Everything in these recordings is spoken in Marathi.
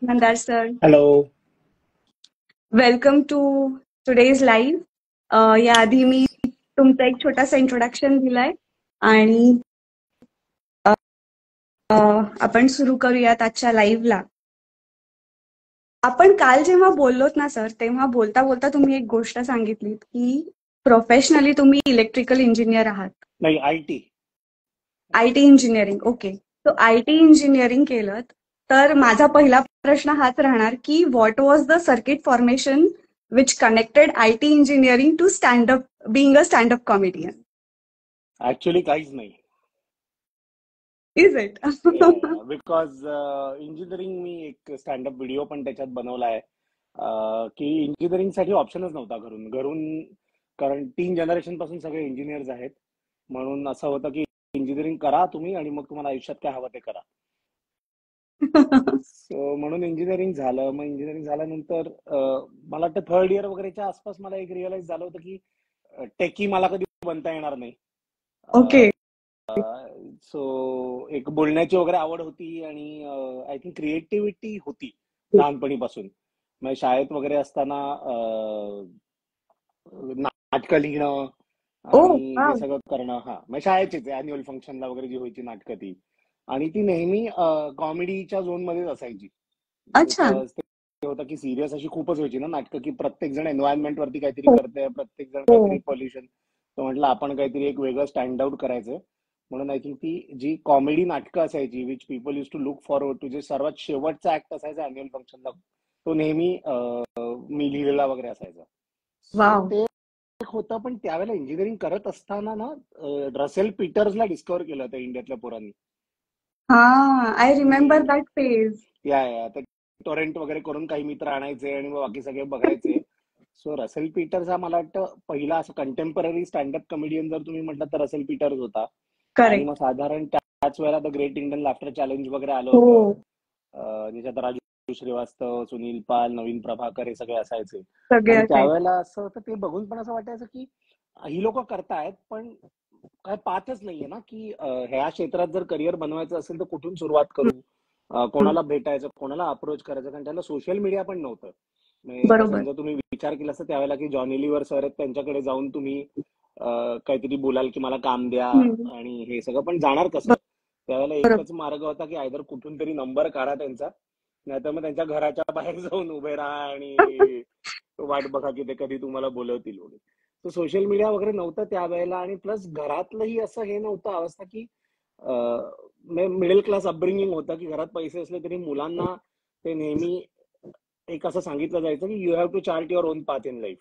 Mandar sir, hello. welcome to today's live. याआधी मी तुमचा एक छोटासा इंट्रोडक्शन दिलाय आणि आपण सुरू करूयात आजच्या लाईव्हला. आपण काल जेव्हा बोललोत ना सर, तेव्हा बोलता बोलता तुम्ही एक गोष्ट सांगितलीत की प्रोफेशनली तुम्ही इलेक्ट्रिकल इंजिनियर आहात. नाही, IT engineering. Okay. So IT engineering केलं तर माझा पहिला प्रश्न हाच राहणार की what was the circuit formation which connected IT engineering to standup being a standup comedian. Actually काहीच नाही. Is it? बिकॉज इंजिनिअरिंग मी एक स्टँडअप व्हिडिओ पण त्याच्यात बनवलाय की इंजिनिअरिंग साठी ऑप्शनच नव्हता घरून घरून कारण 3 जनरेशन पासून सगळे इंजिनियर्स आहेत. म्हणून असं होतं की इंजिनिअरिंग करा तुम्ही आणि मग तुम्हाला आयुष्यात काय हवं ते करा. सो म्हणून इंजिनिअरिंग झालं. मग इंजिनिअरिंग झाल्यानंतर मला वाटतं 3rd इयर वगैरेच्या आसपास मला एक रिअलाइज झालं होतं की टेकी मला कधी बनता येणार नाही. ओके. सो एक बोलण्याची वगैरे आवड होती आणि आय थिंक क्रिएटिव्हिटी होती लहानपणीपासून. म्हणजे शाळेत वगैरे असताना नाटकं लिहिणं आणि हे सगळं करणं. म्हणजे शाळेचीच अॅन्युअल फंक्शनला वगैरे जी व्हायची नाटकं ती, आणि ती नेहमी कॉमेडीच्या झोन मध्येच असायची. अच्छा. बिकॉज ते होतं की सिरियस अशी खूपच व्हायची ना नाटकं, की प्रत्येक जण एन्व्हायरमेंट वरती काहीतरी करतंय, प्रत्येक जण काहीतरी पॉल्युशन. तर म्हटलं आपण काहीतरी एक वेगळं स्टँड आउट करायचं. म्हणून आय थिंक ती जी कॉमेडी नाटकं असायची which people use to look forward to, जे सर्वात शेवटचा ऍक्ट असायचा अॅन्युअल फंक्शनला, तो नेहमी मी लिहिलेला वगैरे असायचा. सो ते होतं. पण त्यावेळेला इंजिनिअरिंग करत असताना ना रसेल पीटर्सला डिस्कव्हर केलं होतं इंडियातल्या पोरांनी. I remember that phase. या टोरेंट वगैरे करून काही मित्र आणायचे आणि मग बाकी सगळे बघायचे. सो रसेल पीटर्स हा मला वाटतं पहिला असं कंटेम्पररी स्टँडअप कॉमेडियन जर तुम्ही म्हटलं तर रसेल पीटर्स होता. आणि मग साधारण त्याच वेळेला the great Indian laughter challenge वगैरे आलं होतं, ज्याच्यात राजू श्रीवास्तव, सुनील पाल, नवीन प्रभाकर हे सगळे असायचे. आणि त्यावेळेला असं होतं, ते बघून पण असं वाटायचं की ही लोक करतायत पण काय पाहतच नाहीये ना की ह्या क्षेत्रात जर करिअर बनवायचं असेल तर कुठून सुरुवात करू, कोणाला भेटायचं, कोणाला अप्रोच करायचं. कारण त्याला सोशल मीडिया पण नव्हतं. म्हणजे समजा तुम्ही विचार केला असता त्यावेळेला की जॉनी लिव्हर सर आहेत, त्यांच्याकडे जाऊन तुम्ही काहीतरी बोलाल की मला काम द्या आणि हे सगळं, पण जाणार कसं? त्यावेळेला एकच मार्ग होता की आयदर कुठून तरी नंबर काढा त्यांचा, नाहीतर मग त्यांच्या घराच्या बाहेर जाऊन उभे राहा आणि वाट बघा की ते कधी तुम्हाला बोलवतील वगैरे. तर सोशल मीडिया वगैरे नव्हतं त्यावेळेला. आणि प्लस घरातलंही असं हे नव्हतं अवस्था की मिडल क्लास अपब्रिंगिंग होतं की घरात पैसे असले तरी मुलांना ते नेहमी एक असं सांगितलं जायचं की you have to chart your own path in life.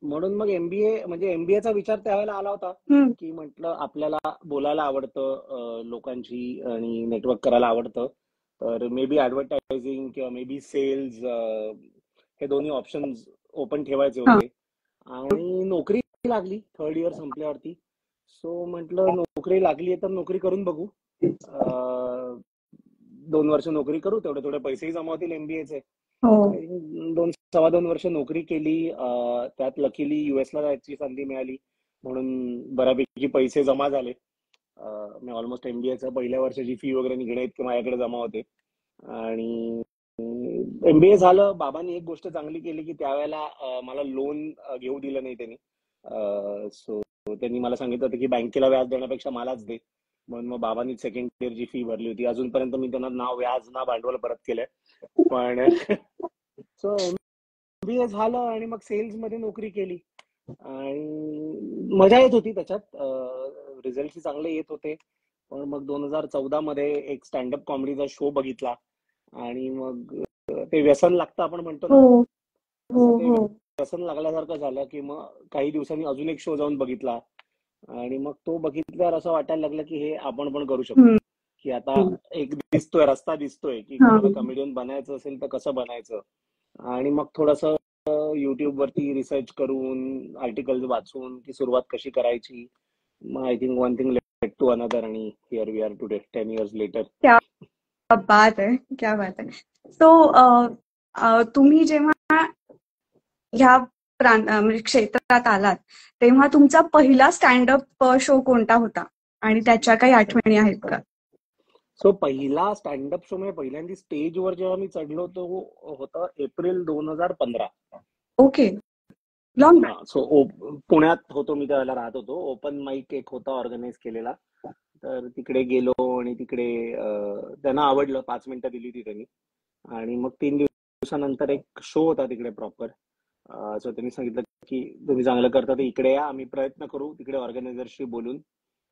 म्हणून मग एमबीए म्हणजे एमबीएचा विचार त्यावेळेला आला होता की म्हटलं आपल्याला बोलायला आवडतं लोकांशी आणि नेटवर्क करायला आवडतं, तर मे बी ऍडव्हर्टायझिंग किंवा मे बी सेल्स हे दोन्ही ऑप्शन ओपन ठेवायचे होते. आणि नोकरी लागली 3rd इयर संपल्यावरती. सो म्हटलं नोकरी लागली आहे तर नोकरी करून बघू. 2 वर्ष नोकरी करू, तेवढे थोडे पैसेही जमावतील एमबीएचे. 2-2.25 वर्ष नोकरी केली. त्यात लकीली युएसला जायची संधी मिळाली म्हणून बऱ्यापैकी पैसे जमा झाले. मी ऑलमोस्ट एमबीएच्या पहिल्या वर्षाची फी वगैरे निघणे इतके माझ्याकडे जमा होते. आणि एमबीए झालं. बाबांनी एक गोष्ट चांगली केली की त्यावेळेला मला लोन घेऊ दिलं नाही त्यांनी. सो त्यांनी मला सांगितलं होतं की बँकेला व्याज देण्यापेक्षा मलाच दे. म्हणून मग बाबांनी 2nd इयरची फी भरली होती. अजूनपर्यंत मी त्यांना ना व्याज ना भांडवल परत केलंय. पण सो एमबीए झालं आणि मग सेल्स मध्ये नोकरी केली आणि मजा येत होती त्याच्यात. रिझल्ट चांगले येत होते. पण मग 2014 मध्ये एक स्टँडअप कॉमेडीचा शो बघितला आणि मग ते व्यसन लागतं आपण म्हणतो ना, असं ते व्यसन लागल्यासारखं झालं की मग काही दिवसांनी अजून एक शो जाऊन बघितला आणि मग तो बघितल्यावर असं वाटायला लागलं की हे आपण पण करू शकतो. की आता एक दिसतोय, रस्ता दिसतोय की कोणाला कॉमेडियन बनायचं असेल तर कसं बनायचं. आणि मग थोडंसं युट्यूब वरती रिसर्च करून आर्टिकल्स वाचून ती सुरुवात कशी करायची. मग I think one thing led to another आणि here we are today 10 years later. क्या बात आहे, क्या बात आहे. सो तुम्ही जेव्हा ह्या म्हणजे क्षेत्रात आलात तेव्हा तुमचा पहिला स्टँडअप शो कोणता होता आणि त्याच्या काही आठवणी आहेत का? सो पहिला स्टँडअप शो म्हणजे पहिल्यांदा स्टेजवर जेव्हा मी चढलो तो होता एप्रिल 2015. ओके, लॉंग हा. सो पुण्यात होतो मी, त्यावेळेला राहत होतो. ओपन माईक एक होता ऑर्गनाईज केलेला, तर तिकडे गेलो आणि तिकडे त्यांना आवडलं. 5 मिनिटं दिली ती त्यांनी, आणि मग 3 दिवसानंतर एक शो होता तिकडे प्रॉपर. सो त्यांनी सांगितलं की तुम्ही चांगलं करता तर इकडे या, आम्ही प्रयत्न करू तिकडे ऑर्गनायझरशी बोलून.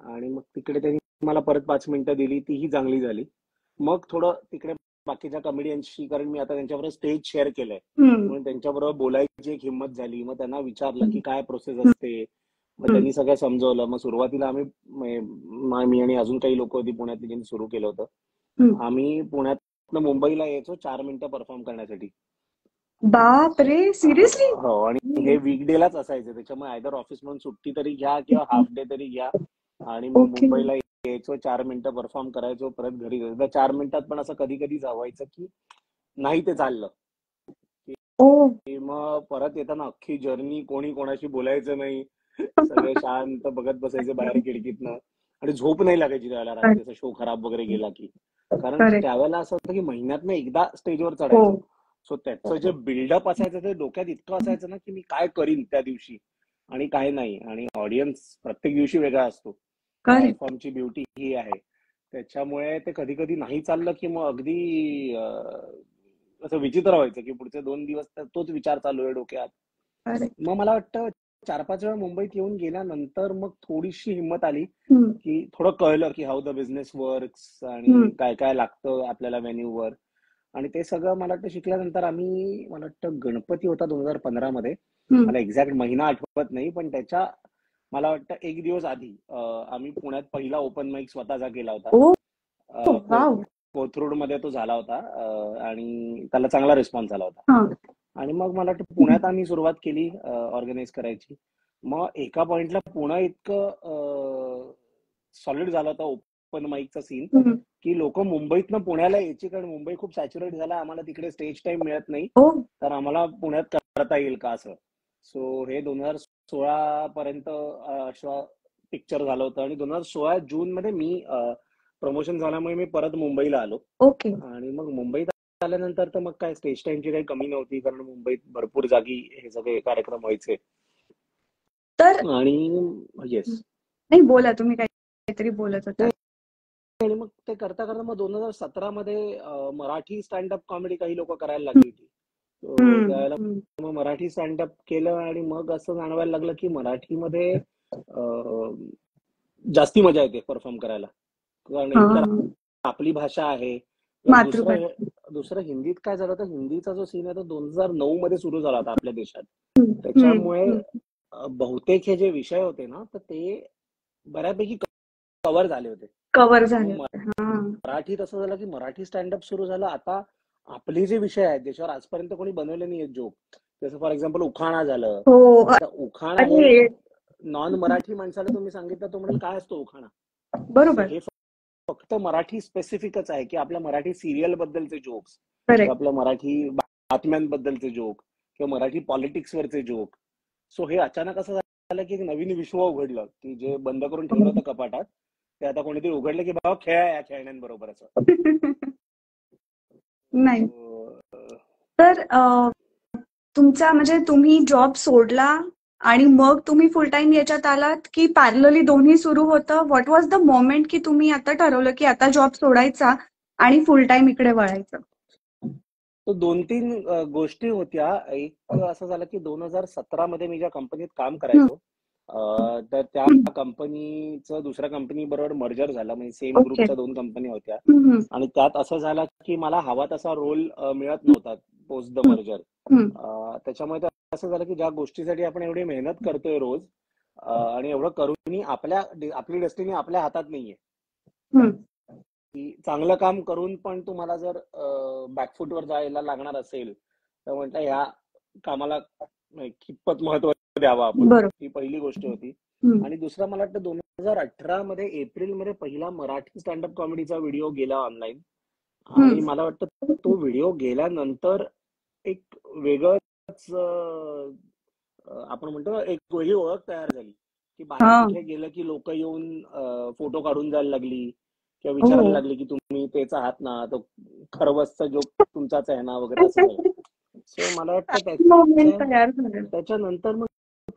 आणि मग तिकडे त्यांनी मला परत 5 मिनिटं दिली, तीही चांगली झाली. मग थोडं तिकडे बाकीच्या कॉमेडियन्सशी, कारण मी आता त्यांच्याबरोबर स्टेज शेअर केलंय, म्हणून त्यांच्याबरोबर बोलायची एक हिंमत झाली. मग त्यांना विचारलं की काय प्रोसेस असते, मग त्यांनी सगळं समजवलं. मग सुरुवातीला आम्ही मी आणि अजून काही लोक होती पुण्यातली ज्यांनी सुरू केलं होतं. आम्ही पुण्यात मुंबईला यायचो 4 मिनिटं परफॉर्म करण्यासाठी. बाप रे, सिरियसली? हो. आणि हे वीकडेलाच असायचं, त्याच्यामुळे आयदर ऑफिस म्हणून सुट्टी तरी घ्या किंवा हाफ डे तरी घ्या. आणि मग ओके. मुंबईला यायचो, 4 मिनिटं परफॉर्म करायचो, परत घरी जायचो. 4 मिनिटात पण असं कधी कधी जावायचं की नाही ते चाललं ओ. की मग परत येताना अख्खी जर्नी कोणी कोणाशी बोलायचं नाही, सगळे शांत बघत बसायचे बाहेर खिडकीतनं. आणि झोप नाही लागायची त्यावेळेला रात्रीचा शो खराब वगैरे गेला की, कारण त्यावेळेला असं होतं की महिन्यातनं एकदा स्टेजवर चढायचो. सो त्याचं जे बिल्डअप असायचं ते डोक्यात इतकं असायचं ना की मी काय करीन त्या दिवशी आणि काय नाही. आणि ऑडियन्स प्रत्येक दिवशी वेगळा असतो. आर्ट फॉर्मची ब्युटी ही आहे. त्याच्यामुळे ते कधी कधी नाही चाललं की मग अगदी असं विचित्र व्हायचं की पुढचे 2 दिवस तोच विचार चालू आहे डोक्यात. मग मला वाटतं 4-5 वेळा मुंबईत येऊन गेल्यानंतर मग थोडीशी हिंमत आली की थोडं कळलं की हाऊ द बिझनेस वर्क्स आणि काय काय लागतं आपल्याला व्हेन्यूवर. आणि ते सगळं मला वाटतं शिकल्यानंतर आम्ही, मला वाटतं गणपती होता 2015 मध्ये, मला एक्झॅक्ट महिना आठवत नाही, पण त्याच्या मला वाटतं 1 दिवस आधी आम्ही पुण्यात पहिला ओपन माईक स्वतःचा केला होता. कोथरूड मध्ये तो झाला होता आणि त्याला चांगला रिस्पॉन्स आला होता. आणि मग मला वाटतं पुण्यात आम्ही सुरुवात केली ऑर्गनाईज करायची. मग एका पॉइंटला पुणे इतकं सॉलिड झालं होतं ओपन माईकचा सीन की लोक मुंबईतनं पुण्याला यायची, कारण मुंबई खूप सॅच्युरेट झाला, आम्हाला तिकडे स्टेज टाइम मिळत नाही, तर आम्हाला पुण्यात करता येईल का असं. सो हे 2016 पर्यंत अशा पिक्चर झालं होतं. आणि 2016 जून मध्ये मी प्रमोशन झाल्यामुळे मी परत मुंबईला आलो. आणि मग मुंबईत आल्यानंतर तर मग काय स्टेज टाइमची काही कमी नव्हती, कारण मुंबईत भरपूर जागी हे सगळे कार्यक्रम व्हायचे. तर आणि येस, नाही बोला, तुम्ही काहीतरी बोलत होता. आणि मग ते करता करता मग 2017 मध्ये मराठी स्टँडअप कॉमेडी काही लोक करायला लागली होती. त्यावेळेला मग मराठी स्टँडअप केलं आणि मग असं जाणवायला लागलं की मराठीमध्ये जास्ती मजा येते परफॉर्म करायला, कारण एकतर आपली भाषा आहे. दुसरं हिंदीत काय झालं होतं, हिंदीचा जो सीन आहे तो 2009 मध्ये सुरू झाला होता आपल्या देशात. त्याच्यामुळे बहुतेक हे जे विषय होते ना तर ते बऱ्यापैकी कव्हर झाले होते. मराठीत असं झालं की मराठी स्टँडअप सुरू झालं. आता आपले जे विषय आहेत ज्याच्यावर आजपर्यंत कोणी बनवले नाही जोक, जसं फॉर एक्झाम्पल उखाणा झालं. आता उखाणा हे नॉन मराठी माणसाला तुम्ही सांगितलं तो म्हणेल काय असतो उखाणा. बरोबर. हे फक्त मराठी स्पेसिफिकच आहे की आपल्या मराठी सिरियल बद्दलचे जोक्स, आपल्या मराठी बातम्यांबद्दलचे जोक किंवा मराठी पॉलिटिक्स वरचे जोक. सो हे अचानक असं झालं की नवीन विश्व उघडलं की जे बंद करून ठेवलं होतं कपाटात ते आता कोणीतरी उघडलं की बाबा खेळा या खेळण्यांबरोबर असं. नाही तर तुमचा म्हणजे तुम्ही जॉब सोडला आणि मग तुम्ही फुल टाइम याच्यात आलात की पॅरलली दोन्ही सुरू होतं? व्हॉट वॉज द मोमेंट की तुम्ही आता ठरवलं की आता जॉब सोडायचा आणि फुल टाइम इकडे वळायचं? तो 2-3 गोष्टी होत्या. एक असं झालं की 2017 मध्ये मी ज्या कंपनीत काम करायचो तर त्या कंपनीचं दुसऱ्या कंपनी बरोबर मर्जर झालं, म्हणजे सेम ग्रुपच्या 2 कंपनी होत्या. आणि त्यात असं झालं की मला हवा तसा रोल मिळत नव्हता पोस्ट द मर्जर. त्याच्यामुळे असं झालं की ज्या गोष्टीसाठी आपण एवढी मेहनत करतोय रोज आणि एवढं करूनही आपली डेस्टिनी आपल्या हातात नाहीये. की चांगलं काम करून पण तुम्हाला जर बॅकफुटवर जायला लागणार असेल तर म्हटलं ह्या कामाला कितपत महत्व द्यावं आपण, ही पहिली गोष्ट होती. आणि दुसरा मला वाटतं 2018 मध्ये एप्रिल मध्ये पहिला मराठी स्टँडअप कॉमेडीचा व्हिडिओ गेला ऑनलाईन. आणि मला वाटतं तो व्हिडिओ गेल्यानंतर एक वेगळंच आपण म्हणतो एक वेगळी ओळख तयार झाली की बाहेर कुठे गेलं की लोक येऊन फोटो काढून जायला लागली किंवा विचारायला लागले की तुम्ही तेच आहात ना, तो खरवसचा जोक तुमचाच आहे ना वगैरे, असं झालं. सो मला वाटतं त्याच्यानंतर मग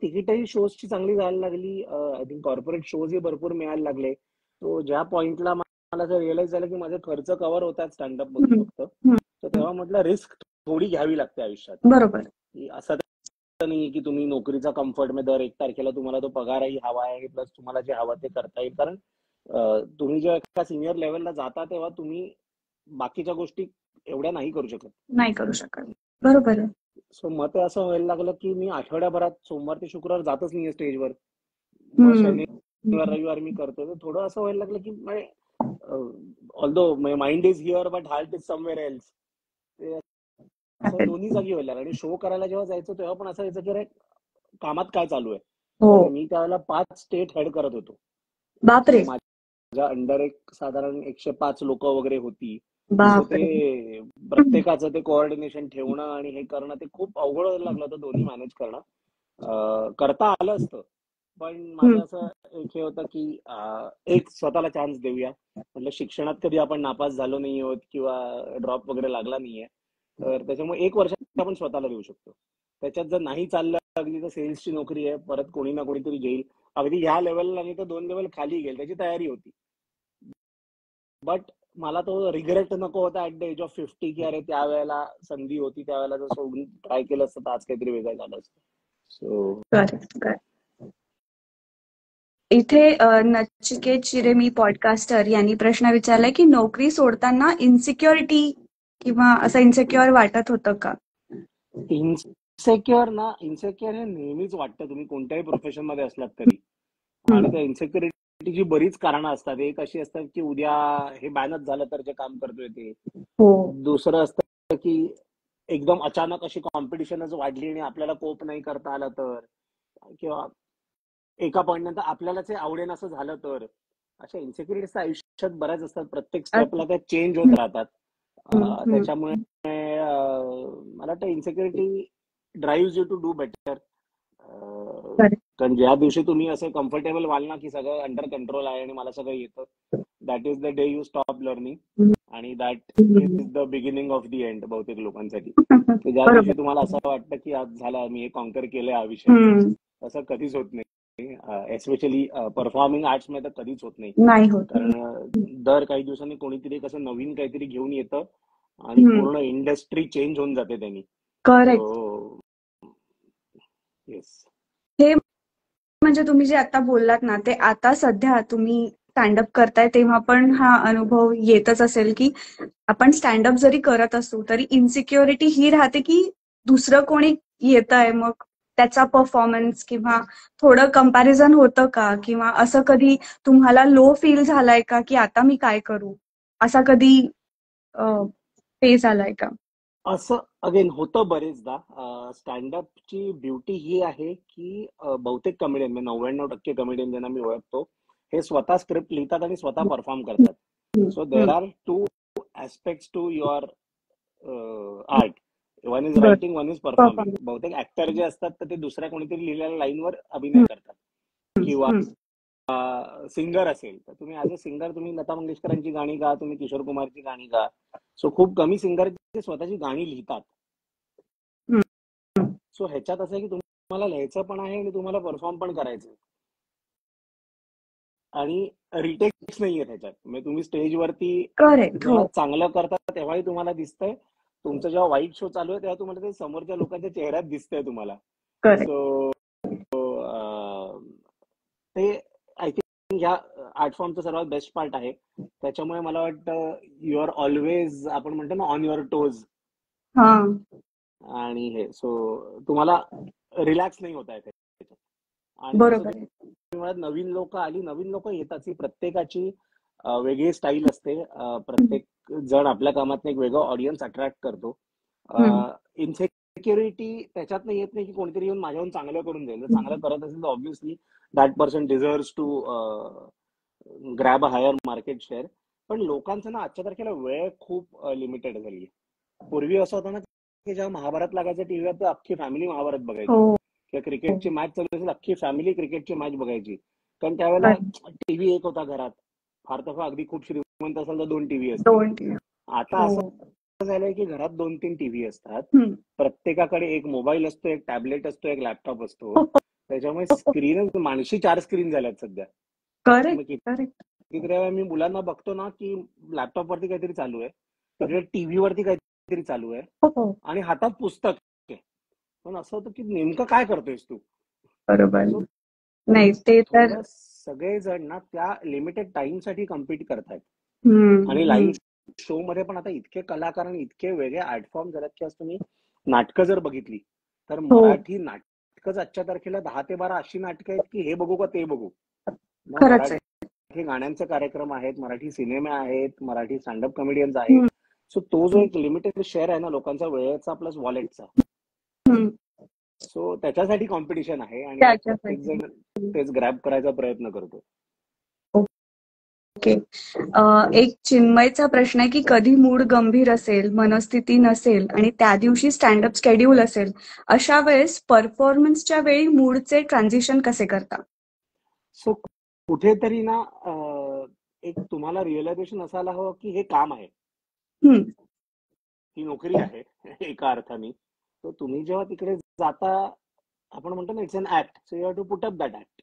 तिकीटही शोजची चांगली जायला लागली. आय थिंक कॉर्पोरेट शोजही भरपूर मिळायला लागले. तो ज्या पॉइंटला मला असं रिअलाइज झालं की माझे खर्च कव्हर होतात स्टँडअप मधून फक्त, तर तेव्हा म्हटलं रिस्क थोडी घ्यावी लागते आयुष्यात. बरोबर. असं नाही की तुम्ही नोकरीचा कम्फर्ट मध्ये दर 1 तारखेला तुम्हाला तो पगारही हवा आहे, प्लस तुम्हाला जे हवं ते करता येईल. कारण तुम्ही जेव्हा एका सिनियर लेवलला जाता तेव्हा तुम्ही बाकीच्या गोष्टी एवढ्या नाही करू शकत. बरोबर आहे. सो मग ते असं व्हायला लागलं की मी आठवड्याभरात सोमवार ते शुक्रवार जातच नाहीये स्टेजवर. मग शनिवार रविवार मी करतो. तर थोडं असं व्हायला लागलं की although my mind is here but heart is somewhere else. असं दोन्ही जागी व्हायला लागलं. आणि शो करायला जेव्हा जायचो तेव्हा पण असं व्हायचं की अरे कामात काय चालू आहे. मी त्यावेळेला 5 स्टेट हेड करत होतो. बापरे. माझ्या अंडर एक साधारण 105 लोक वगैरे होती. ते प्रत्येकाचं ते कोऑर्डिनेशन ठेवणं आणि हे करणं ते खूप अवघड व्हायला लागलं होतं. दोन्ही मॅनेज करणं करता आलं असतं, पण माझं असं एक हे होतं की एक स्वतःला चान्स देऊया. म्हटलं शिक्षणात कधी आपण नापास झालो नाही आहोत किंवा ड्रॉप वगैरे लागला नाहीये, तर त्याच्यामुळे 1 वर्ष आपण स्वतःला देऊ शकतो. त्याच्यात जर नाही चाललं अगदी तर सेल्सची नोकरी आहे, परत कोणी ना कोणीतरी घेईल. अगदी ह्या लेवलला नाही तर 2 लेवल खाली गेल त्याची तयारी होती. बट मला तो रिग्रेट नको होता ऍट द एज ऑफ 50 की अरे त्यावेळेला संधी होती, त्यावेळेला जर सोडून ट्राय केलं असतं तर आज काहीतरी वेगळं झालं असतं. सो इथे नचिकेत चिरेमी पॉडकास्टर यांनी प्रश्न विचारलाय की नोकरी सोडताना इन्सिक्युरिटी किंवा असं इन्सिक्युअर वाटत होतं का? इन्सिक्युअर हे नेहमीच वाटतं, तुम्ही कोणत्याही प्रोफेशन मध्ये असलात तरी. आणि त्या इन्सिक्युरिटीची बरीच कारणं असतात. एक अशी असतात की उद्या हे बॅनच झालं तर जे काम करतोय ते. दुसरं असतं की एकदम अचानक अशी कॉम्पिटिशनच वाढली आणि आपल्याला कोप नाही करता आलं तर, किंवा एका पॉइंट नंतर आपल्यालाच आवडेन असं झालं तर. अशा इन्सिक्युरिटीज आयुष्यात बऱ्याच असतात. प्रत्येक स्टेपला त्या चेंज होत राहतात. त्याच्यामुळे मला वाटतं insecurity drive you to do better. कारण ज्या दिवशी तुम्ही असं कम्फर्टेबल व्हाल ना की सगळं अंडर कंट्रोल आहे आणि मला सगळं येतं, that is the day you stop learning. आणि that is the beginning of the end बहुतेक लोकांसाठी. ज्या दिवशी तुम्हाला असं वाटतं की आज झाला मी हे कॉन्कर केलंय हा विषय, असं कधीच होत नाही. एस्पेशली परफॉर्मिंग आर्ट्स मध्ये तर कधीच होत नाही. कारण दर काही दिवसांनी कोणीतरी कसं नवीन काहीतरी घेऊन येतं आणि पूर्ण इंडस्ट्री चेंज होऊन जाते त्यांनी. येस. हे म्हणजे तुम्ही जे आता बोललात ना, ते आता सध्या तुम्ही स्टँडअप करताय तेव्हा पण हा अनुभव येतच असेल की आपण स्टँडअप जरी करत असू तरी इन्सिक्युरिटी ही राहते की दुसरं कोणी येत आहे, मग त्याचा परफॉर्मन्स किंवा थोडं कंपॅरिझन होतं का? किंवा असं कधी तुम्हाला लो फील झालाय का की आता मी काय करू, असा कधी फेज आलाय का? असं अगेन होतं बरेचदा. स्टँडअपची ब्युटी ही आहे की बहुतेक कमेडियन, 99% कमेडियन ज्यांना मी ओळखतो, हे स्वतः स्क्रिप्ट लिहितात आणि स्वतः परफॉर्म करतात. So there are 2 aspects to your art. One is writing, one is performing. बहुतेक ऍक्टर जे असतात तर ते दुसऱ्या कोणीतरी लिहिलेल्या लाईनवर अभिनय करतात. किंवा सिंगर असेल तर तुम्ही ऍज अ सिंगर तुम्ही लता मंगेशकरांची गाणी गा, तुम्ही किशोर कुमारची गाणी गा. सो खूप कमी सिंगर स्वतःची गाणी लिहितात. सो ह्याच्यात असं आहे की तुम्हाला लिहायचं पण आहे आणि तुम्हाला परफॉर्म पण करायचं, आणि रिटेक्स नाहीये त्याच्यात. म्हणजे तुम्ही स्टेजवरती जेव्हा चांगलं करता तेव्हाही तुम्हाला दिसतंय, तुमचं जेव्हा वाईट शो चालू आहे तेव्हा तुम्हाला ते समोरच्या लोकांच्या चेहऱ्यात दिसतंय तुम्हाला. सो ते आय थिंक ह्या आर्ट फॉर्मचं सर्वात बेस्ट पार्ट आहे. त्याच्यामुळे मला वाटतं यू आर ऑलवेज, आपण म्हणतो ना, ऑन युअर टोज. आणि हे सो तुम्हाला रिलॅक्स नाही होत आहे त्याच्यात. आणि नवीन लोक आली, नवीन लोक येतात, ही प्रत्येकाची वेगळी स्टाईल असते. प्रत्येक जण आपल्या कामात एक वेगळं ऑडियन्स अट्रॅक्ट करतो. इन्सेक्युरिटी त्याच्यातनं येत नाही की कोणीतरी येऊन माझ्याहून चांगलं करून जाईल. जर चांगलं करत असेल तर obviously that person deserves to grab a higher market share. पण लोकांचं ना आजच्या तारखेला वेळ खूप लिमिटेड झाली. पूर्वी असं होतं ना की जेव्हा महाभारत लागायचं टीव्हीवर तर अख्खी फॅमिली महाभारत बघायची, किंवा क्रिकेटची मॅच चालू असेल अख्खी फॅमिली क्रिकेटची मॅच बघायची. कारण त्यावेळेला टीव्ही एक होता घरात, फार तर अगदी खूप श्रीमंत असाल तर 2 टीव्ही असतील. 2 टीव्ही. आता असं झालंय की घरात 2-3 टीव्ही असतात, प्रत्येकाकडे एक मोबाईल असतो, एक टॅबलेट असतो, एक लॅपटॉप असतो. त्याच्यामुळे स्क्रीन माणशी 4 स्क्रीन झाल्यात सध्या. कितीतरी वेळा मी मुलांना बघतो ना की लॅपटॉप वरती काहीतरी चालू आहे, तिकडे टीव्ही वरती काहीतरी चालू आहे आणि हातात पुस्तक आहे. पण असं होतं की नेमकं काय करतोयस तू. बरोबर. नाही ते तर सगळेजण ना त्या लिमिटेड टाइम साठी कम्पीट करतायत. आणि लाईव्ह शो मध्ये पण आता इतके कलाकार आणि इतके वेगळे आर्ट फॉर्म झालेत की आज तुम्ही नाटकं जर बघितली तर मराठी नाटकच आजच्या तारखेला 10 ते 12 अशी नाटकं आहेत की हे बघू का ते बघू. मराठी गाण्यांचे कार्यक्रम आहेत, मराठी सिनेमे आहेत, मराठी स्टँडअप कॉमेडियन्स आहेत. सो तो जो एक लिमिटेड शेअर आहे ना लोकांचा वेळेचा प्लस वॉलेटचा, सो त्याच्यासाठी कॉम्पिटिशन आहे आणि प्रत्येक जण तेच ग्रॅब करायचा प्रयत्न करतो. ओके. एक चिन्मयचा प्रश्न आहे की कधी मूड गंभीर असेल, मनस्थिती नसेल आणि त्या दिवशी स्टँडअप शेड्यूल असेल, अशा वेळेस परफॉर्मन्सच्या वेळी मूडचे ट्रान्झिशन कसे करता? सो कुठेतरी ना एक तुम्हाला रिअलायझेशन असायला हवं की हे काम आहे, ही नोकरी आहे एका अर्थाने. तर तुम्ही जेव्हा तिकडे जाता, आपण म्हणतो ना it's an act, so you have to put up that act.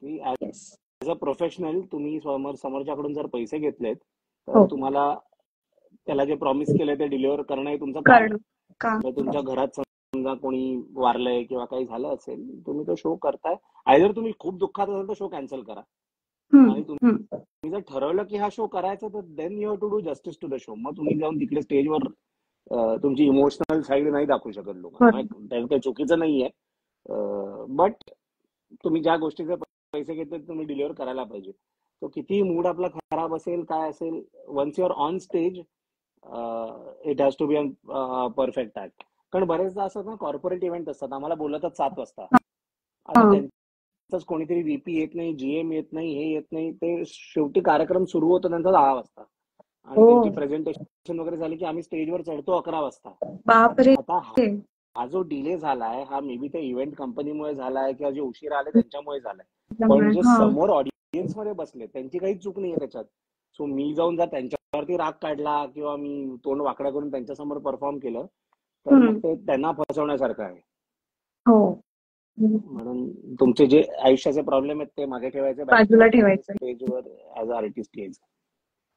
की ऍज अ प्रोफेशनल तुम्ही समोरच्याकडून जर पैसे घेतलेत तर तुम्हाला त्याला जे प्रॉमिस केलंय ते डिलिव्हर करणं हे तुमचं काम. तुमच्या घरात समजा कोणी वारलंय किंवा काही झालं असेल, तुम्ही तो शो करताय. आयदर तुम्ही खूप दुःखात असाल तर शो कॅन्सल करा, आणि तुम्ही जर ठरवलं की हा शो करायचा तर then you have to do justice to the show. मग तुम्ही जाऊन तिकडे स्टेजवर तुमची इमोशनल साईड नाही दाखवू शकत लोकांना, त्याचं काही चुकीचं नाहीये. बट तुम्ही ज्या गोष्टीचे पैसे घेतले तुम्ही डिलिव्हर करायला पाहिजे. तो किती मूड आपला खराब असेल काय असेल, once you're on stage it has to be an perfect act. कारण बरेचदा असं ना कॉर्पोरेट इव्हेंट असतात, आम्हाला बोलतच 7 वाजता, आता त्यांचाच कोणीतरी व्हीपी येत नाही, जीएम येत नाही, हे येत नाही, ते शेवटी कार्यक्रम सुरू होतो त्यांचा 10 वाजता आणि त्यांची प्रेझेंटेशन वगैरे झाली की आम्ही स्टेजवर चढतो 11 वाजता. आता हा जो डिले झालाय हा मे बी त्या इव्हेंट कंपनीमुळे झालाय किंवा जे उशीर आले त्यांच्यामुळे झालाय, पण जे समोर ऑडियन्स मध्ये बसले त्यांची काही चूक नाहीये त्याच्यात. सो मी जाऊन जर त्यांच्यावरती राग काढला किंवा मी तोंड वाकडा करून त्यांच्यासमोर परफॉर्म केलं तर मग ते त्यांना फसवण्यासारखं आहे. म्हणून तुमचे जे आयुष्याचे प्रॉब्लेम आहेत ते मागे ठेवायचे, बाजूला ठेवायचे, स्टेजवर ऍज अ आर्टिस्ट यायचं.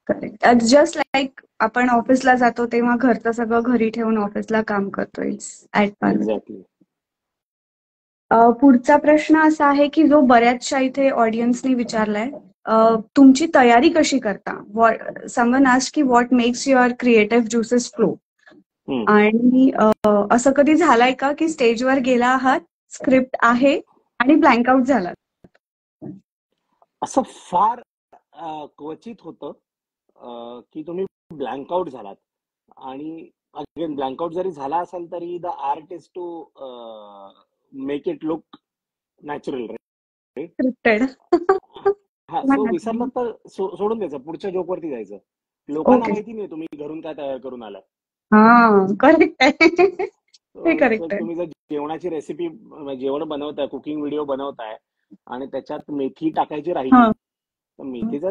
करेक्ट. जस्ट लाईक आपण ऑफिसला जातो तेव्हा घरचं सगळं घरी ठेवून ऑफिसला काम करतोय. एक्झॅक्टली. पुढचा प्रश्न असा आहे की जो बऱ्याचशा इथे ऑडियन्सनी विचारलाय, तुमची तयारी कशी करता? समवन आस्क्ड की what makes your creative juices flow. आणि असं कधी झालंय का की स्टेजवर गेला आहात, स्क्रिप्ट आहे आणि ब्लँक आउट झाला? असं फार क्वचित होतं की तुम्ही ब्लँक आउट झालात, आणि अगेन ब्लँक आउट जरी झाला असेल तरी the art is to make it look natural. हा, सो विसरलं तर सोडून द्यायचं, पुढच्या जोक वरती जायचं. लोकांना माहिती नाही तुम्ही घरून काय तयार करून आलाय. तुम्ही जर जेवणाची रेसिपी, जेवण बनवताय, कुकिंग व्हिडिओ बनवताय आणि त्याच्यात मेथी टाकायची राहिली तर मेथीचा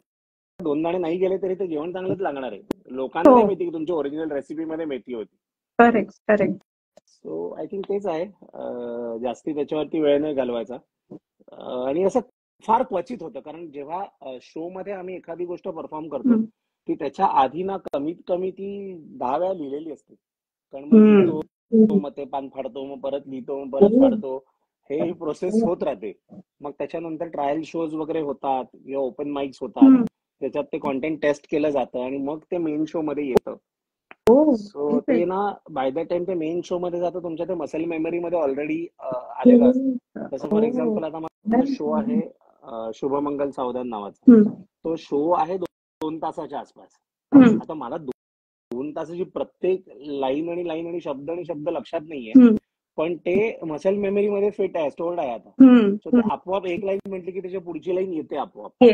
2 दाणे नाही गेले तरी ते जेवण चांगलंच लागणार आहे. लोकांना नाही माहिती की तुमच्या ओरिजिनल रेसिपी मध्ये मेथी होती. करेक्ट. सो आय थिंक तेच आहे, जास्ती त्याच्यावरती वेळ नाही घालवायचा. आणि असं फार क्वचित होतं, कारण जेव्हा शो मध्ये आम्ही एखादी गोष्ट परफॉर्म करतो ती त्याच्या आधी ना कमीत कमी ती 10 वेळा लिहिलेली असते. कारण मग लिहितो, मग ते पान फाडतो, मग परत लिहितो, मग परत फाडतो, हे प्रोसेस होत राहते. मग त्याच्यानंतर ट्रायल शोज वगैरे होतात किंवा ओपन माइक्स होतात, त्याच्यात ते कॉन्टेंट टेस्ट केलं जातं आणि मग ते मेन शो मध्ये येतं. सो ते ना बाय द टाइम ते मेन शो मध्ये जातं तुमच्या ते मसल मेमरी मध्ये ऑलरेडी आलेलं असतं. तसं फॉर एक्झाम्पल आता माझा शो आहे शुभमंगल सावधान नावाचा, तो शो आहे 2 तासाच्या आसपास. आता मला 2 तासाची प्रत्येक लाईन आणि शब्द लक्षात नाहीये, पण ते मसल मेमरी मध्ये फिट आहे, स्टोर्ड आहे आता. सो ते आपोआप एक लाईन म्हटली की त्याच्या पुढची लाईन येते आपोआप.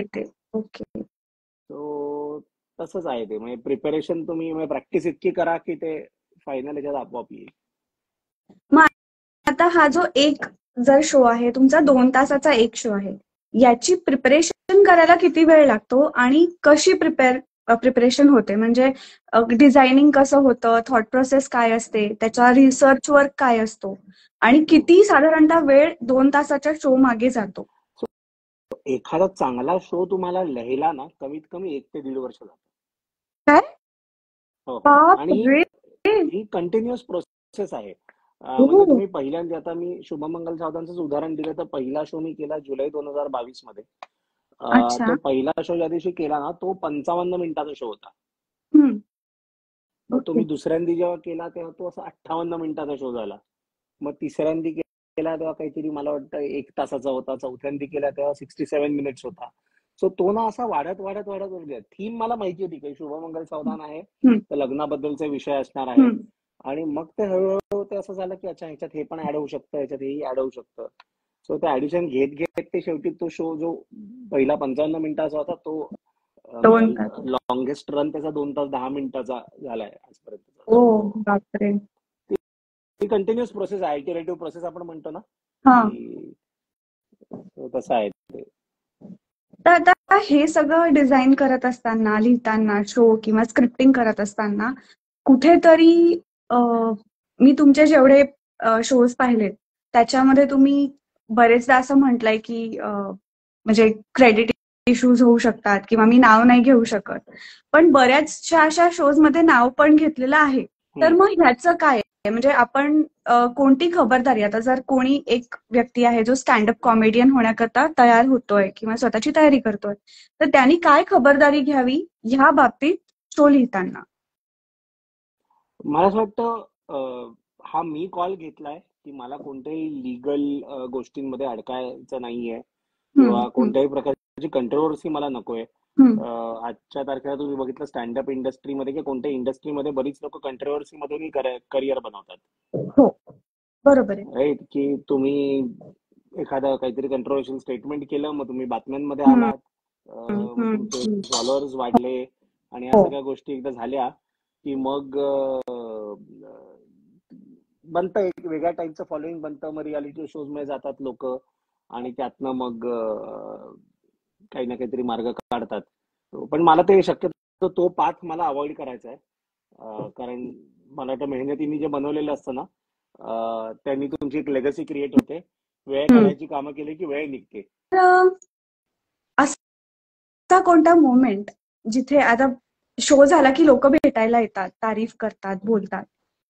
सो तसंच आहे ते, म्हणजे प्रिपरेशन तुम्ही प्रॅक्टिस इतकी करा की ते फायनल याच्यात आपोआप येईल. आता हा जो एक जर शो आहे तुमचा, 2 तासाचा एक शो आहे, याची प्रिपरेशन करायला किती वेळ लागतो आणि कशी प्रिपेअर प्रिपरेशन होते? म्हणजे डिझायनिंग कसं होतं, थॉट प्रोसेस काय असते, त्याचा रिसर्च वर्क काय असतो, आणि किती साधारणतः वेळ 2 तासाच्या शो मागे जातो? एखादा चांगला शो तुम्हाला लिहायला ना कमीत कमी 1 ते 1.5 वर्ष जातं. काय? हो, हो. बाप आणि रे! ही कंटिन्युअस प्रोसेस आहे. म्हणजे हो. तुम्ही पहिल्यांदा, आता मी शुभमंगल सावधानचंच उदाहरण दिलं तर पहिला शो मी केला जुलै 2022 मध्ये. अच्छा. तो पहिला शो ज्या दिवशी केला ना तो 55 मिनिटाचा शो होता. हम्म. मग तो ओके. मी दुसऱ्यांदी जेव्हा केला तेव्हा तो असा 58 मिनिटाचा शो झाला. मग तिसऱ्यांदी केला तेव्हा काहीतरी मला वाटतं 1 तासाचा होता. चौथ्यांदी केला तेव्हा 67 मिनिट्स होता. सो तो ना असा वाढत वाढत वाढत गेला. थीम मला माहिती होती की शुभमंगल सावधान आहे हम्म. तर लग्नाबद्दलचे विषय असणार आहे. हम्म. आणि मग ते हळूहळू ते असं झालं की अच्छा ह्याच्यात हे पण ऍड होऊ शकतं, ह्याच्यात हेही ऍड होऊ शकतं. सो ते ऍडिशन घेत घेत ते शेवटी तो शो जो पहिला 55 मिनिटाचा होता तो 2 तास. लॉंगेस्ट रन त्याचा 2 तास 10 मिनिटाचा झालाय आजपर्यंत. ओ बापरे! ती कंटिन्युअस प्रोसेस आहे, आयटरेटिव्ह प्रोसेस आपण म्हणतो ना, हा. की तसं आहे ते. तर आता हे सगळं डिझाईन करत असताना, लिहिताना, शो किंवा स्क्रिप्टिंग करत असताना कुठेतरी मी तुमचे जेवढे शोज पाहिलेत त्याच्यामध्ये तुम्ही बरेचदा असं म्हटलंय की म्हणजे क्रेडिट इश्यूज होऊ शकतात किंवा मी नाव नाही घेऊ शकत, पण बऱ्याचशा अशा शोज मध्ये नाव पण घेतलेलं आहे. तर मग ह्याचं काय आहे? म्हणजे आपण कोणती खबरदारी, आता जर कोणी एक व्यक्ती आहे जो स्टँडअप कॉमेडियन होण्याकरता तयार होतोय किंवा स्वतःची तयारी करतोय, तर त्यांनी काय खबरदारी घ्यावी ह्या बाबतीत शो लिहिताना? मला असं वाटतं हा मी कॉल घेतलाय की मला कोणत्याही लिगल गोष्टींमध्ये अडकायचं नाहीये किंवा कोणत्याही प्रकारची कंट्रोवर्सी मला नकोय. आजच्या तारखेला तुम्ही बघितलं स्टँडअप इंडस्ट्रीमध्ये किंवा कोणत्याही इंडस्ट्रीमध्ये बरीच लोक कंट्रोवर्सी मधूनही करिअर बनवतात. हो, बरोबर आहे. राईट, की तुम्ही एखादं काहीतरी कंट्रोवर्शियल स्टेटमेंट केलं, मग तुम्ही बातम्यांमध्ये आलात, मग तुमचे फॉलोअर्स वाढले आणि या सगळ्या गोष्टी एकदा झाल्या की मग बनतं एक वेगळ्या टाईपचं फॉलोईंग बनतं. मग रियालिटी शोज मध्ये जातात लोक आणि त्यातनं मग काही ना काहीतरी मार्ग काढतात. पण मला ते शक्यतो तो पाथ मला अवॉइड करायचा आहे. कारण मला वाटतं मेहनतीने जे बनवलेलं असतं ना त्यांनी तुमची एक लेगसी क्रिएट होते. वेळ काढायची कामं केली की वेळ निघते. असा कोणता मोमेंट जिथे आता शो झाला की लोक भेटायला येतात, तारीफ करतात, बोलतात,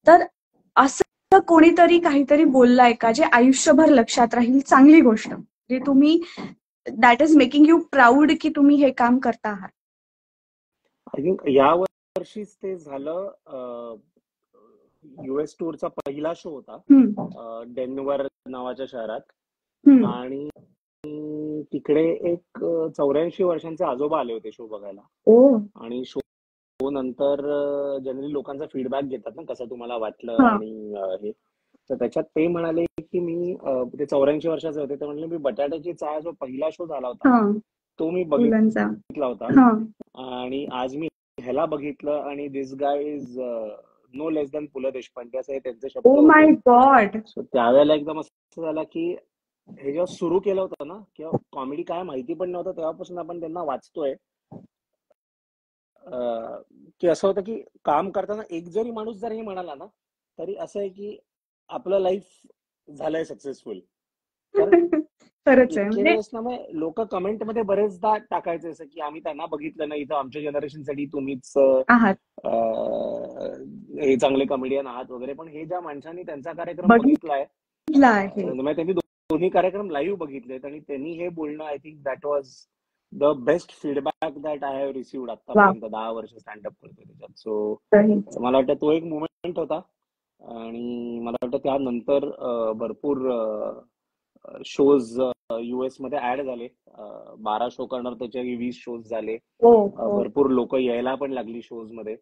तर असं कोणीतरी काहीतरी बोललाय का जे आयुष्यभर लक्षात राहील, चांगली गोष्ट जे तुम्ही that is making you proud की तुम्ही हे काम करता आहात? आय थिंक या वर्षीच ते झालं. US टूरचा पहिला शो होता डेन्व्हर नावाच्या शहरात आणि तिकडे एक 84 वर्षांचे आजोबा आले होते शो बघायला. आणि शो नंतर जनरली लोकांचा फीडबॅक घेतात ना, कसं तुम्हाला वाटलं आणि हे. तर त्याच्यात ते म्हणाले की मी ते 84 वर्षाचे होते, ते म्हणले मी बटाट्याची चाळ जो पहिला शो झाला होता तो मी बघितला होता आणि आज मी ह्याला बघितलं आणि this guy is no less than Pu La Deshpande असं हे त्यांचे शब्द होते. माय गॉड. सो त्यावेळेला एकदम असं झालं की हे जेव्हा सुरू केलं होतं ना, किंवा कॉमेडी काय माहिती पण नव्हतं तेव्हापासून आपण त्यांना वाचतोय, की असं होतं की काम करताना एक जरी माणूस जर हे म्हणाला ना तरी असं आहे की आपलं लाईफ झालंय सक्सेसफुल. खरंच आहे. लोक कमेंट मध्ये बरेचदा टाकायचे असं की आम्ही त्यांना बघितलं नाही तर आमच्या जनरेशन साठी तुम्हीच आहात हे चांगले कॉमेडियन आहात वगैरे. पण हे ज्या माणसांनी त्यांचा कार्यक्रम बघितलाय, त्यांनी दोन्ही कार्यक्रम लाईव्ह बघितलेत आणि त्यांनी हे बोलणं, I think that was the best feedback that I have received आतापर्यंत 10 वर्ष स्टँडअप करतोय त्याच्यात. सो मला वाटतं तो एक मुवमेंट होता आणि मला वाटतं त्यानंतर भरपूर शोज US मध्ये ऍड झाले. 12 शो करणार त्याच्या 20 शोज झाले. भरपूर लोक यायला पण लागली शोज मध्ये.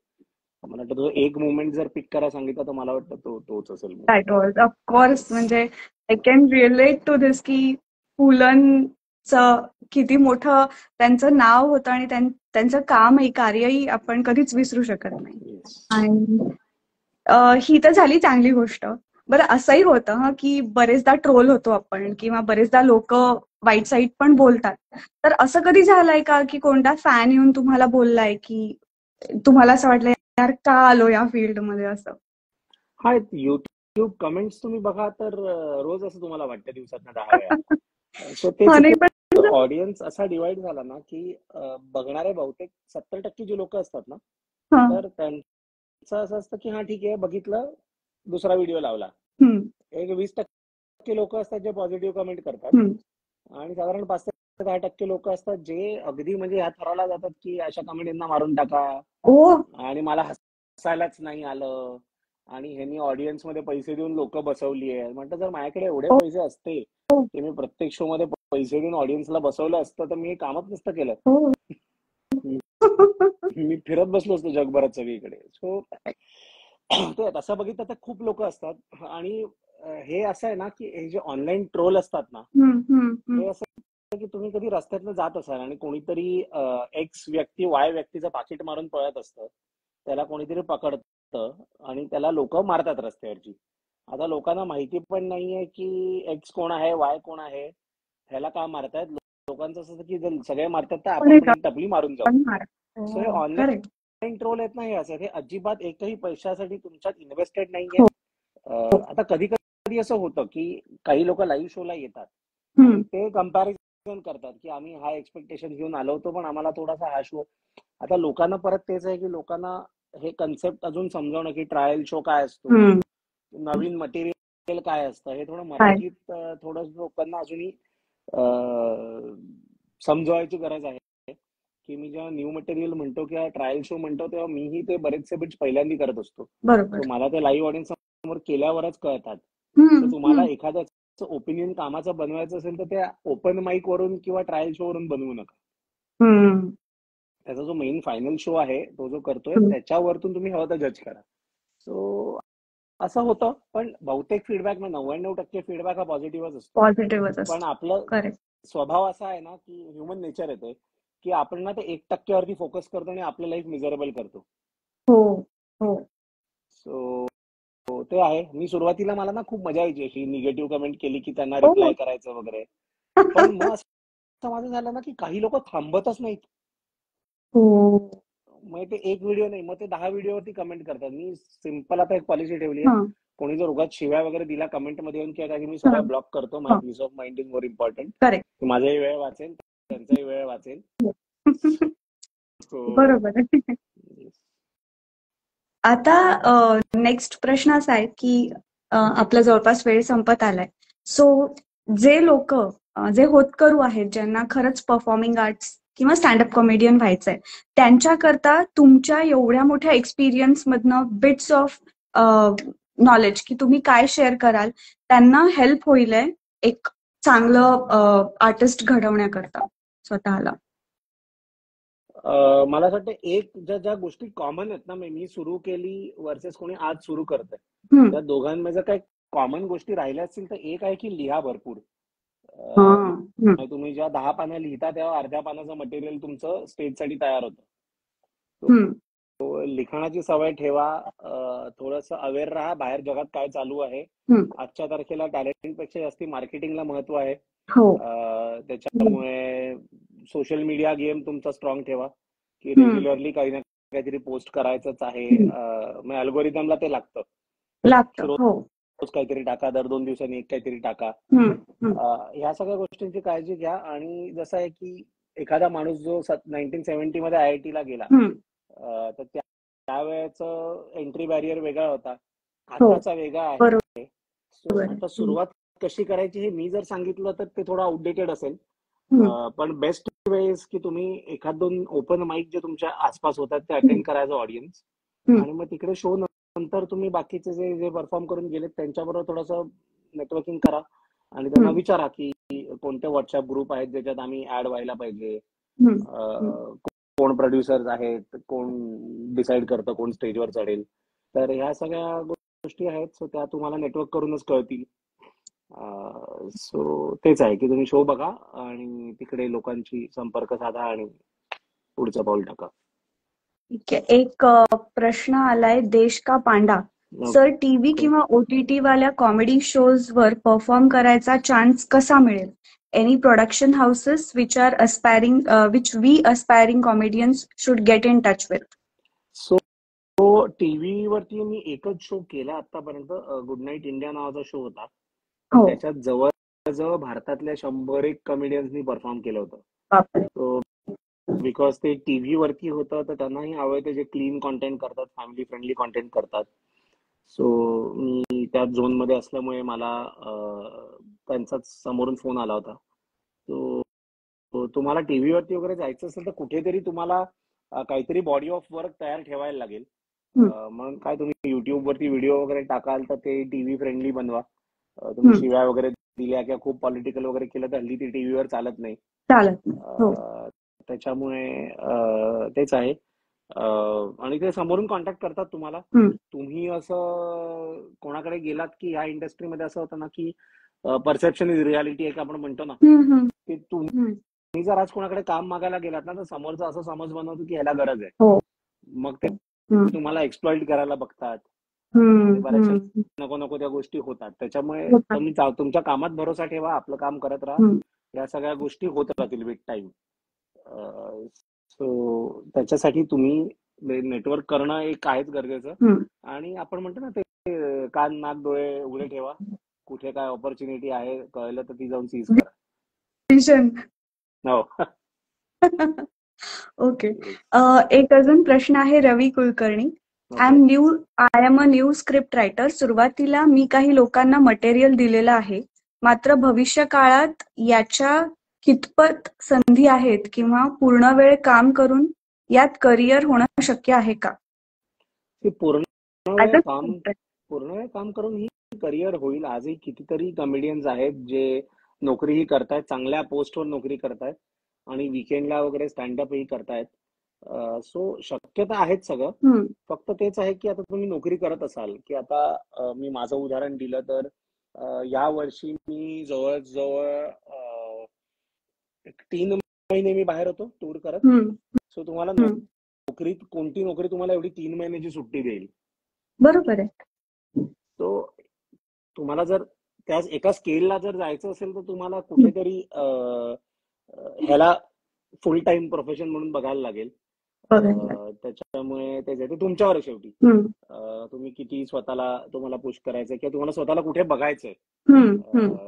मला वाटतं तो एक मुवमेंट जर पिक करायला सांगितलं तर मला वाटतं तोच असेल. That was of course. म्हणजे आय कॅन रिलेट टू दिस की पुलंचं किती मोठं त्यांचं नाव होतं आणि त्यांचं कामही कार्यही आपण कधीच विसरू शकत नाही. आणि ही तर झाली चांगली गोष्ट. बरं, असंही होतं की बरेचदा ट्रोल होतो आपण किंवा बरेचदा लोक वाईट साईड पण बोलतात. तर असं कधी झालंय का की कोणता फॅन येऊन तुम्हाला बोललाय की तुम्हाला असं वाटलं यार का आलो या फील्ड मध्ये असं? हा, युट्यूब कमेंट्स तुम्ही बघा तर रोज असं तुम्हाला वाटतं दिवसात 10 वेळा. सो तेच नाही पण ऑडियन्स असा डिवाइड झाला ना की बघणारे बहुतेक 70% जे लोक असतात ना, तर त्यांचं असं असतं की हा ठीक आहे बघितलं, दुसरा व्हिडिओ लावला. एक 20% लोक असतात जे पॉझिटिव्ह कमेंट करतात, आणि साधारण 5 ते 10% लोक असतात जे अगदी म्हणजे ह्या थराला जातात की अशा कमेंट यांना मारून टाका आणि मला हसायलाच नाही आलं आणि ह्यांनी ऑडियन्स मध्ये पैसे देऊन लोक बसवली आहे. म्हटलं जर माझ्याकडे एवढे पैसे असते की मी प्रत्येक शो मध्ये पैसे देऊन ऑडियन्सला बसवलं असतं तर मी हे कामच नसतं केलं. मी फिरत बसलो असतो जगभरात सगळीकडे. सो ते तसं बघितलं तर खूप लोक असतात. आणि हे असं आहे ना की हे जे ऑनलाईन ट्रोल असतात ना, हे असं की तुम्ही कधी रस्त्यातनं जात असाल आणि कोणीतरी एक्स व्यक्ती वाय व्यक्तीचं पाकिट मारून पळत असतं, त्याला कोणीतरी पकडतं आणि त्याला लोक मारतात रस्त्यावरची. आता लोकांना माहिती पण नाहीये की एक्स कोण आहे, वाय कोण आहे, ह्याला का मारतायत. लोकांचं असं की जर सगळे मारतात तर आपण पण एक टपली मारून जाऊ. सो हे ऑनलाईन ट्रोल आहेत ना, हे असं हे अजिबात एकही पैशासाठी तुमच्यात इन्व्हेस्टेड नाहीये. आता कधी कधी असं होतं की काही लोक लाईव्ह शोला येतात आणि ते कम्पॅरिझन करतात की आम्ही हा एक्सपेक्टेशन घेऊन आलो होतो पण आम्हाला थोडासा हा शो. आता लोकांना परत तेच आहे की लोकांना हे कन्सेप्ट अजून समजावणं की ट्रायल शो काय असतो, नवीन मटेरियल काय असतं, हे थोडं मराठीत थोडं लोकांना अजूनही समजवायची गरज आहे. की मी जेव्हा न्यू मटेरियल म्हणतो किंवा ट्रायल शो म्हणतो तेव्हा मीही ते बरेचसे बिट्स पहिल्यांदा करत असतो. सो मला ते लाईव्ह ऑडियन्स समोर केल्यावरच कळतात. तर तुम्हाला एखाद्याचं ओपिनियन कामाचं बनवायचं असेल तर त्या ओपन माईक वरून किंवा ट्रायल शो वरून बनवू नका. त्याचा जो मेन फायनल शो आहे तो जो करतोय त्याच्यावरतून तुम्ही हवं तर जज करा. सो असं होतं. पण बहुतेक फीडबॅक 99% फीडबॅक हा पॉझिटिव्हच असतो. पण आपलं स्वभाव असा आहे ना की ह्युमन नेचर येते की आपण ना ते 1% वरती फोकस करतो आणि आपलं लाईफ मिझरेबल करतो. सो ते आहे. मी सुरुवातीला मला ना खूप मजा यायची अशी निगेटिव्ह कमेंट केली की त्यांना रिप्लाय करायचं वगैरे. पण मग असं माझं झालं ना की काही लोक थांबतच नाहीत. मग ते एक व्हिडिओ नाही, मग ते 10 व्हिडिओवरती कमेंट करतात. मी सिम्पल आता एक पॉलिसी ठेवली आहे, कोणी जर उगाच शिव्या वगैरे दिला कमेंट मध्ये येऊन किंवा मी सरळ ब्लॉक करतो. My peace of mind is more important. माझाही वेळ वाचेल, त्यांचाही वेळ वाचेल. बरोबर आहे. आता नेक्स्ट प्रश्न असा आहे की आपला जवळपास वेळ संपत आलाय. सो जे लोक जे होतकरू आहेत ज्यांना खरंच परफॉर्मिंग आर्ट्स किंवा स्टँडअप कॉमेडियन व्हायचंय, त्यांच्याकरता तुमच्या एवढ्या मोठ्या एक्सपिरियन्स मधनं बिट्स ऑफ नॉलेज की तुम्ही काय शेअर कराल, त्यांना हेल्प होईल एक चांगलं आर्टिस्ट घडवण्याकरता स्वतःला? मला असं वाटतं एक ज्या गोष्टी कॉमन आहेत ना, मी सुरू केली वर्सेस कोणी आज सुरू करतंय, त्या दोघांमध्ये जर काही कॉमन गोष्टी राहिल्या असतील तर एक आहे की लिहा भरपूर. तुम्ही जेव्हा 10 पानं लिहिता तेव्हा अर्ध्या पानाचं मटेरियल तुमचं स्टेजसाठी तयार होतं. लिखाणाची सवय ठेवा. थोडंसं अवेअर राहा बाहेर जगात काय चालू आहे. आजच्या तारखेला टॅलेंटपेक्षा जास्ती मार्केटिंगला महत्व आहे. त्याच्यामुळे सोशल मीडिया गेम तुमचा स्ट्रॉंग ठेवा की रेग्युलरली काही ना काहीतरी पोस्ट करायचंच आहे. मग अल्गोरिदमला ते लागतं. रोज काहीतरी टाका, दर 2 दिवसांनी एक काहीतरी टाका. ह्या सगळ्या गोष्टींची काळजी घ्या. आणि जसं आहे की एखादा माणूस जो 1970 मध्ये IIT ला गेला तर त्यावेळेचं एंट्री बॅरियर वेगळा होता, आताचा वेगळा आहे. आता सुरुवात कशी करायची हे मी जर सांगितलं तर ते थोडं आउटडेटेड असेल. पण बेस्ट वेज की तुम्ही एखाद 2 ओपन माईक जे तुमच्या आसपास होतात ते अटेंड करायचं ऑडियन्स, आणि मग तिकडे शो नंतर तुम्ही बाकीचे जे परफॉर्म करून गेलेत त्यांच्याबरोबर थोडंसं नेटवर्किंग करा आणि त्यांना विचारा की कोणते व्हॉट्सअप ग्रुप आहेत ज्याच्यात आम्ही ऍड व्हायला पाहिजे, कोण प्रोड्युसर्स आहेत, कोण डिसाईड करतं कोण स्टेजवर चढेल. तर ह्या सगळ्या गोष्टी आहेत. सो त्या तुम्हाला नेटवर्क करूनच कळतील. सो तेच आहे की तुम्ही शो बघा आणि तिकडे लोकांशी संपर्क साधा आणि पुढचं पाऊल टाका. एक प्रश्न आलाय देश का पांडा. सर, टीव्ही किंवा OTT वाल्या कॉमेडी शोज वर परफॉर्म करायचा चान्स कसा मिळेल? Any production houses which we aspiring comedians should get in touch with? So TV वरती मी एकच शो केला आतापर्यंत, गुड नाईट इंडिया नावाचा शो होता. हो. त्याच्यात जवळजवळ भारतातल्या 100 कॉमेडियन्सनी परफॉर्म केलं होतं. बापरे. सो बिकॉज ते टीव्ही वरती होतं तर त्यांनाही आवडतं, जे क्लीन कॉन्टेंट करतात, फॅमिली फ्रेंडली कॉन्टेंट करतात. सो मी त्या झोन मध्ये असल्यामुळे मला त्यांचाच समोरून फोन आला होता. सो तुम्हाला टीव्ही वरती वगैरे जायचं असेल तर कुठेतरी तुम्हाला काहीतरी बॉडी ऑफ वर्क तयार ठेवायला लागेल. मग काय तुम्ही युट्यूब वरती व्हिडिओ वगैरे टाकाल तर ते टीव्ही फ्रेंडली बनवा. तुम्ही शिव्या वगैरे दिल्या किंवा खूप पॉलिटिकल वगैरे केलं तर हल्ली ती टीव्हीवर चालत नाही. त्याच्यामुळे तेच आहे. आणि ते समोरून कॉन्टॅक्ट करतात तुम्हाला. तुम्ही असं कोणाकडे गेलात की ह्या इंडस्ट्रीमध्ये असं होतं ना की परसेप्शन इज रियालिटी एक आपण म्हणतो ना, की तुम्ही जर आज कोणाकडे काम मागायला गेलात ना तर समोरचा असं समज बनवतो की ह्याला गरज आहे, मग ते तुम्हाला एक्सप्लॉइट करायला बघतात. बऱ्याचशा नको नको त्या गोष्टी होतात. त्याच्यामुळे तुम्ही तुमच्या कामात भरोसा ठेवा, आपलं काम करत राहा, या सगळ्या गोष्टी होत राहतील विथ टाइम. सो त्याच्यासाठी तुम्ही नेटवर्क करणं एक आहेच गरजेचं. आणि आपण म्हणतो ना ते कान नाक डोळे उघडे ठेवा, कुठे काय ऑपॉर्च्युनिटी आहे कळलं तर ती जाऊन सीज करा. हो. ओके. एक अजून प्रश्न आहे Ravi Kulkarni. I am a new script writer. सुरुवातीला मी काही लोकांना मटेरियल दिलेलं आहे, मात्र भविष्य काळात याच्या कितपत संधी आहेत किंवा पूर्ण वेळ काम करून यात करिअर होणं शक्य आहे का? पूर्ण वेळ काम करून ही करिअर होईल. आजही कितीतरी कॉमेडियन्स आहेत जे नोकरीही करतायत, चांगल्या पोस्टवर नोकरी करतायत आणि विकेंडला वगैरे स्टँडअपही करतायत. सो शक्यता आहेत सगळं. फक्त तेच आहे की आता तुम्ही नोकरी करत असाल की आता मी माझं उदाहरण दिलं तर या वर्षी मी जवळजवळ 3 महिने मी बाहेर होतो टूर करत. सो तुम्हाला नोकरीत कोणती नोकरी तुम्हाला एवढी 3 महिन्याची सुट्टी देईल? बरोबर आहे. तो तुम्हाला जर त्या एका स्केलला जर जायचं असेल तर तुम्हाला कुठेतरी ह्याला फुल टाइम प्रोफेशन म्हणून बघायला लागेल. त्याच्यामुळे ते तुमच्यावर आहे शेवटी. तुम्ही किती तुम्हाला पुश करायचंय किंवा तुम्हाला स्वतःला कुठे बघायचंय.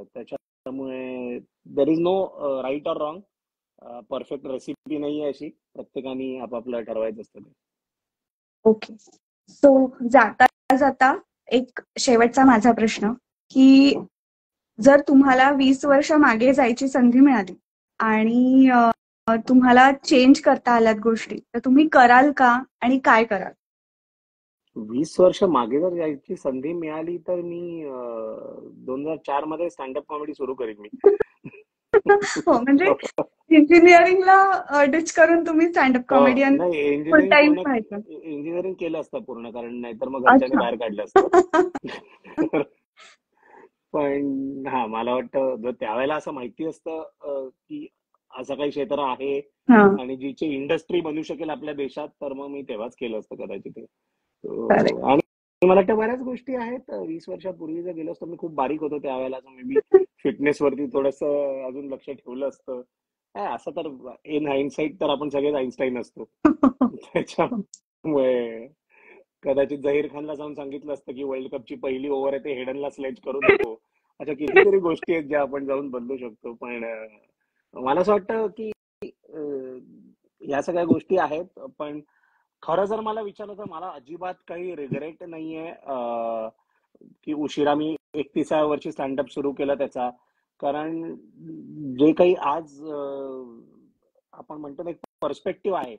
त्याच्यामुळे there is no right or wrong. Perfect recipe नाहीये अशी, प्रत्येकाने आपापलं ठरवायचं असतं ते. ओके. सो जाता जाता एक शेवटचा माझा प्रश्न, की जर तुम्हाला 20 वर्ष मागे जायची संधी मिळाली आणि तुम्हाला चेंज करता आल्यात गोष्टी, तर तुम्ही कराल का आणि काय कराल? 20 वर्ष मागे जर जायची संधी मिळाली तर मी 2004 स्टँडअप कॉमेडी सुरू करीन मी. हो, म्हणजे इंजिनिअरिंगला डिच करून तुम्ही स्टँडअप कॉमेडियन फुल टाइम व्हायचं. इंजिनिअरिंग केलं असतं पूर्ण, कारण नाहीतर मग घरच्यांनी बाहेर काढलं असतं. पण हा, मला वाटतं जर त्यावेळेला असं माहिती असतं की असं काही क्षेत्र आहे आणि जिची इंडस्ट्री बनू शकेल आपल्या देशात, तर मग मी तेव्हाच केलं असतं कदाचित. आणि मला वाटतं बऱ्याच गोष्टी आहेत. 20 वर्षापूर्वी जर गेलो असतो, मी खूप बारीक होतो त्यावेळेला, मे बी फिटनेस वरती थोडस अजून लक्ष ठेवलं असतं. असं तर इन हाइंडसाइट तर आपण सगळेच आईन्स्टाईन असतो. त्याच्यामुळे कदाचित झहीर खानला जाऊन सांगितलं असतं की वर्ल्ड कपची पहिली ओव्हर आहे ते हेडनला स्लेज करू नको. अशा कितीतरी गोष्टी आहेत ज्या आपण जाऊन बदलू शकतो. पण मला असं वाटतं की या सगळ्या गोष्टी आहेत. पण खरं जर मला विचारलं तर मला अजिबात काही रिग्रेट नाहीये की उशिरा मी 31व्या वर्षी स्टँडअप सुरू केलं त्याचा. कारण जे काही आज आपण म्हणतो ना एक पर्स्पेक्टिव्ह आहे,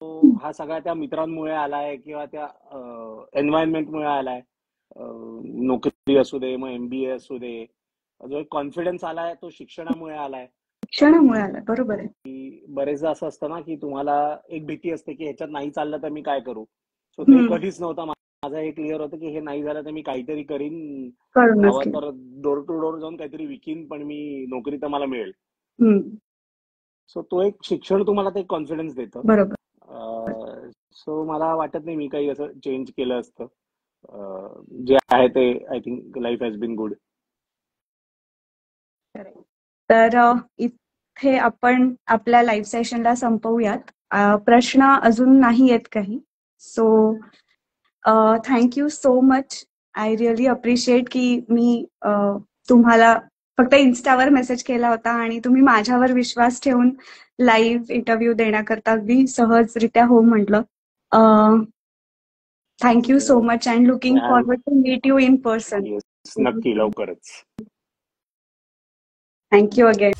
तो हा सगळा त्या मित्रांमुळे आलाय किंवा त्या एन्व्हायरमेंटमुळे आलाय. नोकरी असू दे, मग MBA असू दे, जो एक कॉन्फिडन्स आलाय तो शिक्षणामुळे आलाय. बरोबर आहे. बरेचदा असं असतं ना की तुम्हाला एक भीती असते की ह्याच्यात नाही चाललं तर मी काय करू. सो ते कधीच नव्हतं. माझं हे क्लिअर होतं की हे नाही झालं तर मी काहीतरी करीन, हवं तर डोर टू डोर जाऊन काहीतरी विकीन, पण मी नोकरी तर मला मिळेल. सो तो एक शिक्षण तुम्हाला ते कॉन्फिडन्स देतं. बरोबर. सो मला वाटत नाही मी काही असं चेंज केलं असतं. जे आहे ते I think life has been good. तर इथे आपण आपल्या लाईव्ह सेशनला संपवूयात. प्रश्न अजून नाही आहेत काही. So thank you so much. I really appreciate की मी तुम्हाला फक्त इन्स्टावर मेसेज केला होता आणि तुम्ही माझ्यावर विश्वास ठेवून लाईव्ह इंटरव्ह्यू देण्याकरता अगदी सहजरित्या हो म्हटलं. Thank you so much and looking forward to meet you in person. नक्की, लवकरच. Thank you again.